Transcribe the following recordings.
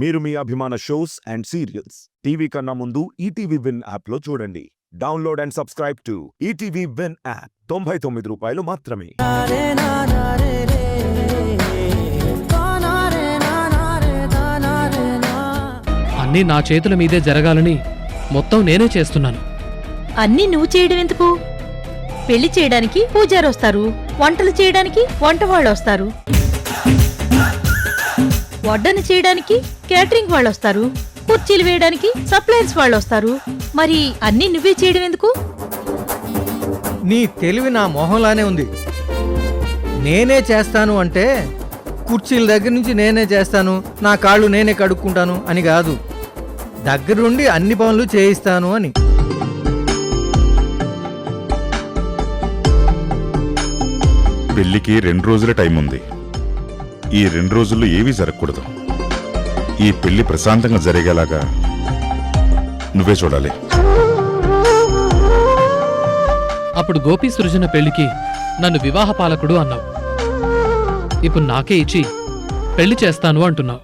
మీరు మీ అభిమాన shows and serials TV కన్నా ముందు ఈటీవీ విన్ యాప్లో చూడండి. Download and subscribe to ETV win app. 99 రూపాయలు మాత్రమే. అన్నీ నా చేతుల మీదే జరగాలని మొత్తం నేనే చేస్తున్నాను. అన్నీ నువ్వు చేయడం ఎందుకు? పెళ్లి చేయడానికి పూజారి వస్తారు, వంటలు చేయడానికి వంట వాళ్ళు వస్తారు, వడ్డన చేయడానికి కేటరింగ్ వాళ్ళు వస్తారు, కుర్చీలు వేయడానికి సప్లయర్స్ వాళ్ళు వస్తారు. మరి అన్నీ నువ్వే చేయడం ఎందుకు? నీ తెలివి నా మొహంలానే ఉంది. నేనే చేస్తాను అంటే కుర్చీల దగ్గర నుంచి నేనే చేస్తాను, నా కాళ్ళు నేనే కడుక్కుంటాను అని కాదు, దగ్గరుండి అన్ని పనులు చేయిస్తాను అని. పెళ్లికి 2 రోజుల టైం ఉంది. ఈ 2 రోజుల్లో ఏవీ జరగకూడదు. ఈ పెళ్లి ప్రశాంతంగా జరిగేలాగా నువ్వే చూడాలి. అప్పుడు గోపి సృజన పెళ్లికి నన్ను వివాహ పాలకుడు అన్నావు. ఇప్పుడు నాకే ఇచ్చి పెళ్లి చేస్తాను అంటున్నావు.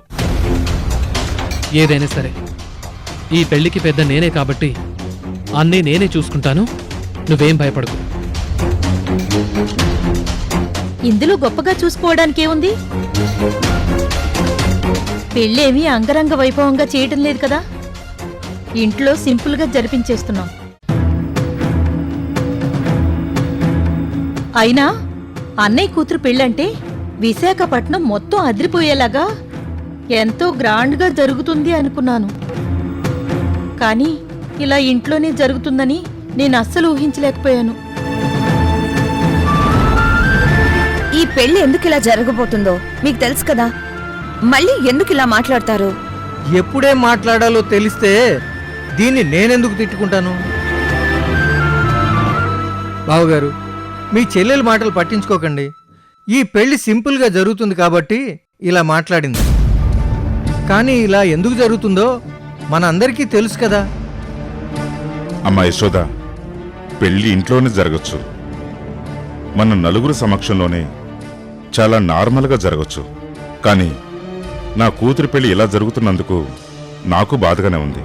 ఏదైనా సరే ఈ పెళ్లికి పెద్ద నేనే కాబట్టి అన్నీ నేనే చూసుకుంటాను. నువ్వేం భయపడకు. ఇందులో గొప్పగా చూసుకోవడానికేముంది? పెళ్ళేమీ అంగరంగ వైభవంగా చేయటం లేదు కదా, ఇంట్లో సింపుల్గా జరిపించేస్తున్నాం. అయినా అన్నయ్య కూతురు పెళ్ళంటే విశాఖపట్నం మొత్తం అదిరిపోయేలాగా ఎంతో గ్రాండ్గా జరుగుతుంది అనుకున్నాను. కానీ ఇలా ఇంట్లోనే జరుగుతుందని నేను అస్సలు ఊహించలేకపోయాను. ఈ పెళ్లి ఎందుకు ఇలా జరగబోతుందో మీకు తెలుసు కదా, మళ్ళీ ఎందుకు ఇలా మాట్లాడతారు? ఎప్పుడేం మాట్లాడాలో తెలిస్తే దీన్ని నేనెందుకు తిట్టుకుంటాను? బావగారు, మీ చెల్లెల మాటలు పట్టించుకోకండి. ఈ పెళ్లి సింపుల్గా జరుగుతుంది కాబట్టి ఇలా మాట్లాడింది. కానీ ఇలా ఎందుకు జరుగుతుందో మనందరికీ తెలుసు కదా. అమ్మా యశోద, పెళ్లి ఇంట్లోనే జరగచ్చు, మన నలుగురు సమక్షంలోనే చాలా నార్మల్గా జరగచ్చు. కానీ నా కూతురి పెళ్లి ఇలా జరుగుతున్నందుకు నాకు బాధగానే ఉంది.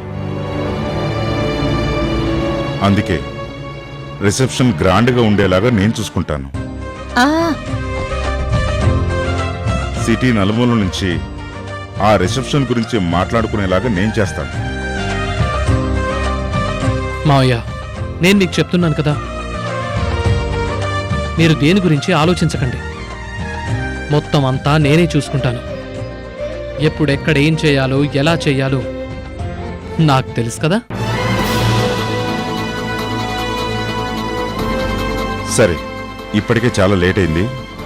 అందుకే రిసెప్షన్ గ్రాండ్గా ఉండేలాగా నేను చూసుకుంటాను. సిటీ నలుమూల నుంచి ఆ రిసెప్షన్ గురించి మాట్లాడుకునేలాగా నేను చేస్తాను. మావయ్య, నేను మీకు చెప్తున్నాను కదా, మీరు దేని గురించి ఆలోచించకండి. మొత్తం అంతా నేనే చూసుకుంటాను. ఎప్పుడెక్కడ ఏం చేయాలో ఎలా చేయాలో నాకు తెలుసు కదా. సరే, ఇప్పటికే చాలా లేట్ అయింది.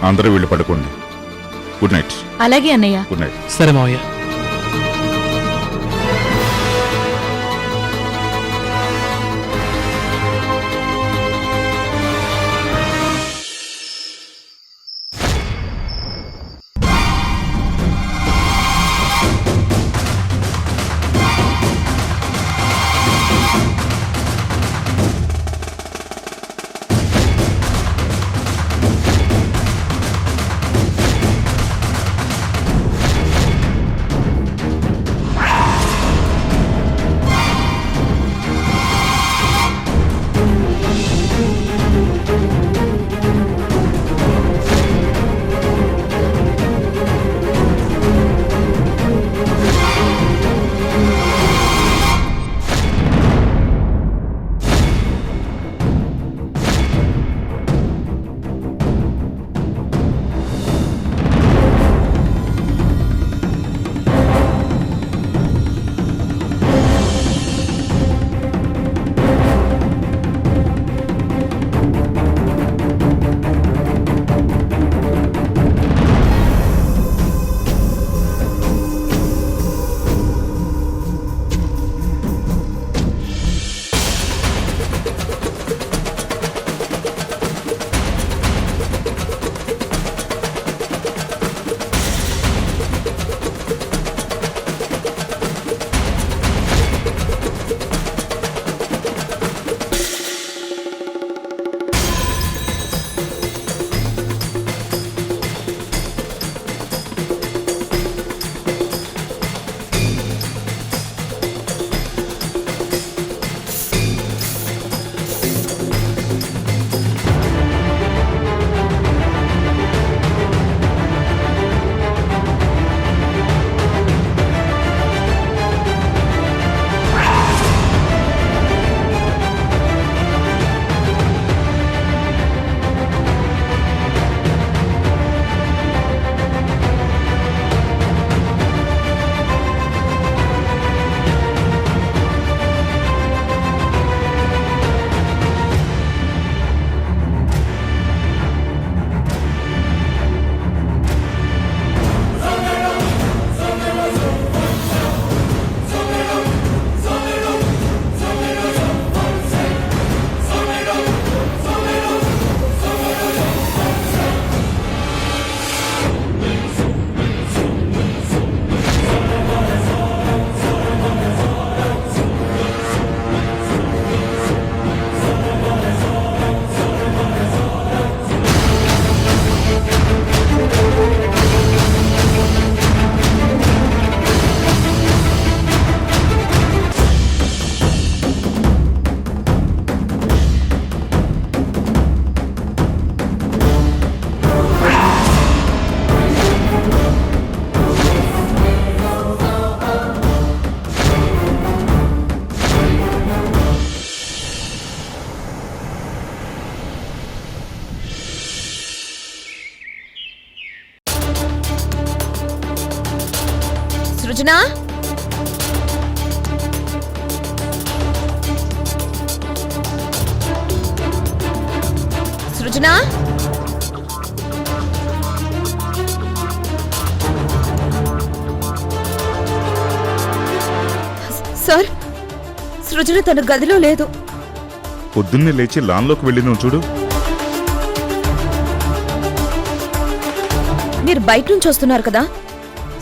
అందరూ వీళ్ళు పడుకోండి. Good night. అలాగే అన్నయ్య. Good night. సరే మావయ్య. సృజన సార్, సృజన తన గదిలో లేదు. పొద్దున్నే లేచి లాన్లోకి వెళ్ళింది చూడు. మీరు బయట నుంచి వస్తున్నారు కదా,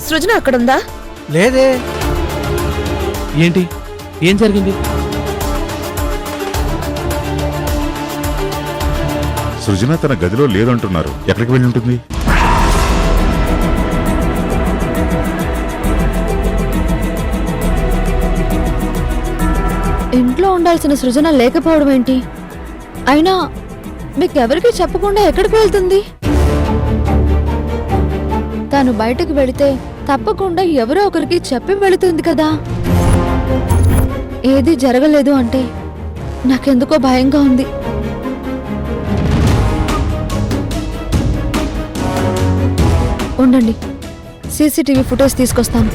సృజన అక్కడుందా? లేదే. ఏంటి ఏం జరిగింది? సృజన తన గదిలో లేదంటున్నారు. ఎక్కడికి వెళ్ళి ఉంటుంది? ఇంట్లో ఉండాల్సిన సృజన లేకపోవడం ఏంటి? అయినా మీకెవరికి చెప్పకుండా ఎక్కడికి వెళ్తుంది? తాను బయటకు వెళితే తప్పకుండా ఎవరో ఒకరికి చెప్పి వెళుతుంది కదా. ఏది జరగలేదు అంటే నాకెందుకో భయంగా ఉంది. ఉండండి, సీసీటీవీ ఫుటేజ్ తీసుకొస్తాను.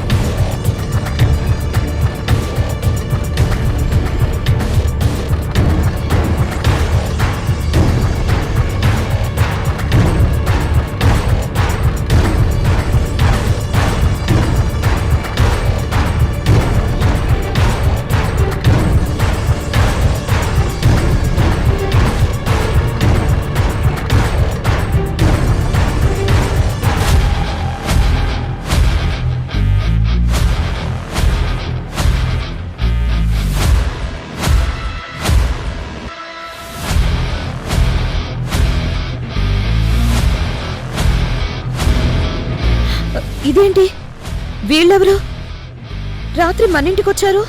ఇదేంటి, వీళ్ళెవరు రాత్రి మన ఇంటికొచ్చారు?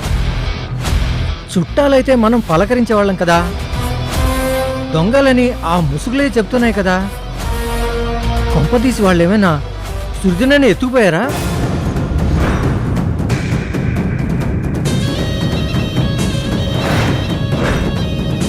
చుట్టాలైతే మనం పలకరించేవాళ్ళం కదా. దొంగలని ఆ ముసుగులే చెప్తున్నాయి కదా. కొంపదీసి వాళ్ళేమైనా సృజనని ఎత్తుకుపోయారా?